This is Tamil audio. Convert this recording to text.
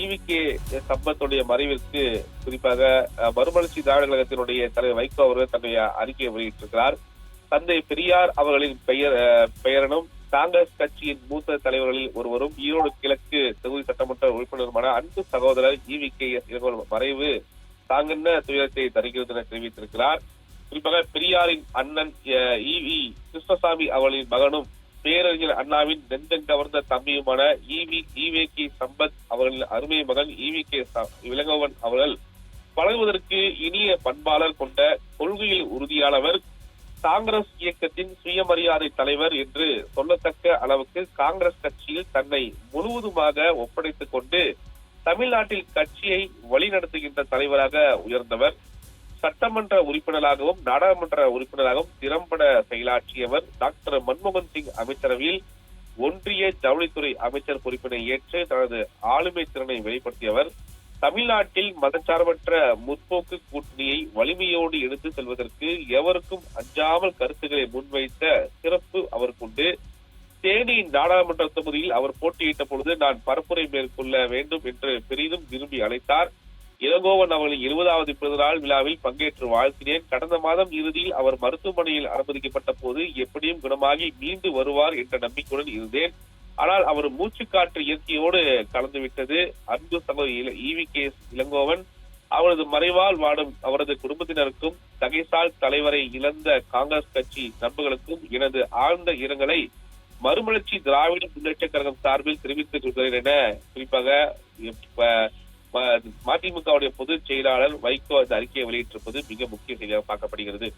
ஈவி.கே. சம்பத்துடைய மறைவிற்கு குறிப்பாக மறுமலர்ச்சி திராவிட கழகத்தினுடைய தலைவர் வைகோ அவர்கள் தன்னுடைய அறிக்கையை வெளியிட்டிருக்கிறார். தந்தை பெரியார் அவர்களின் பெயரனும் காங்கிரஸ் கட்சியின் மூத்த தலைவர்களில் ஒருவரும் ஈரோடு கிழக்கு தொகுதி சட்டமன்ற உறுப்பினருமான அன்பு சகோதரர் ஈவி.கே. மறைவு தாங்கென்ன துயரத்தை தருகிறது என தெரிவித்திருக்கிறார். குறிப்பாக பெரியாரின் அண்ணன் ஈவி கிருஷ்ணசாமி அவர்களின் மகனும் பேரறிஞர் அண்ணாவின் நெஞ்சம் கவர்ந்த தம்பியுமான ஈவி.கே. சம்பத் அவர்களின் அருமை மகன் ஈவி.கே. இளங்கோவன் அவர்கள் பழகுவதற்கு இனிய பண்பாளர் கொண்ட கொள்கையில் உறுதியானவர், காங்கிரஸ் இயக்கத்தின் சுயமரியாதை தலைவர் என்று சொல்லத்தக்க அளவுக்கு காங்கிரஸ் கட்சியில் தன்னை முழுவதுமாக ஒப்படைத்துக் கொண்டு தமிழ்நாட்டில் கட்சியை வழிநடத்துகின்ற தலைவராக உயர்ந்தவர். சட்டமன்ற உறுப்பினராகவும் நாடாளுமன்ற உறுப்பினராகவும் திறம்பட செயலாற்றியவர். டாக்டர் மன்மோகன் சிங் அமைச்சரவையில் ஒன்றிய ஜவுளித்துறை அமைச்சர் பொறுப்பினை ஏற்று தனது ஆளுமை திறனை வெளிப்படுத்தியவர். தமிழ்நாட்டில் மதச்சார்பற்ற முற்போக்கு கூட்டணியை வலிமையோடு எடுத்து செல்வதற்கு எவருக்கும் அஞ்சாமல் கருத்துக்களை முன்வைத்த சிறப்பு அவருக்குண்டு. தேனி நாடாளுமன்ற தொகுதியில் அவர் போட்டியிட்ட பொழுது நான் பரப்புரை மேற்கொள்ள வேண்டும் என்று பெரிதும் விரும்பி அழைத்தார். இளங்கோவன் அவர்களின் 20வது பிறந்தநாள் விழாவில் பங்கேற்று வாழ்த்தினேன். கடந்த மாதம் இறுதியில் அவர் மருத்துவமனையில் அனுமதிக்கப்பட்ட போது எப்படியும் குணமாகி மீண்டு வருவார் என்ற நம்பிக்கையுடன் இருந்தேன். ஆனால் அவர் மூச்சுக்காற்று இயற்கையோடு கலந்துவிட்டது. அன்பு சகோதரி ஈவி.கே. இளங்கோவன் அவரது மறைவால் வாடும் அவரது குடும்பத்தினருக்கும் தகைசால் தலைவரை இழந்த காங்கிரஸ் கட்சி நண்பர்களுக்கும் எனது ஆழ்ந்த இரங்கலை மறுமலர்ச்சி திராவிட முன்னேற்ற கழகம் சார்பில் தெரிவித்துக் கொள்கிறேன் என குறிப்பாக மதிமுகவுடைய பொதுச் செயலாளர் வைகோ அந்த அறிக்கையை வெளியிட்டிருப்பது மிக முக்கிய செய்தியாக பார்க்கப்படுகிறது.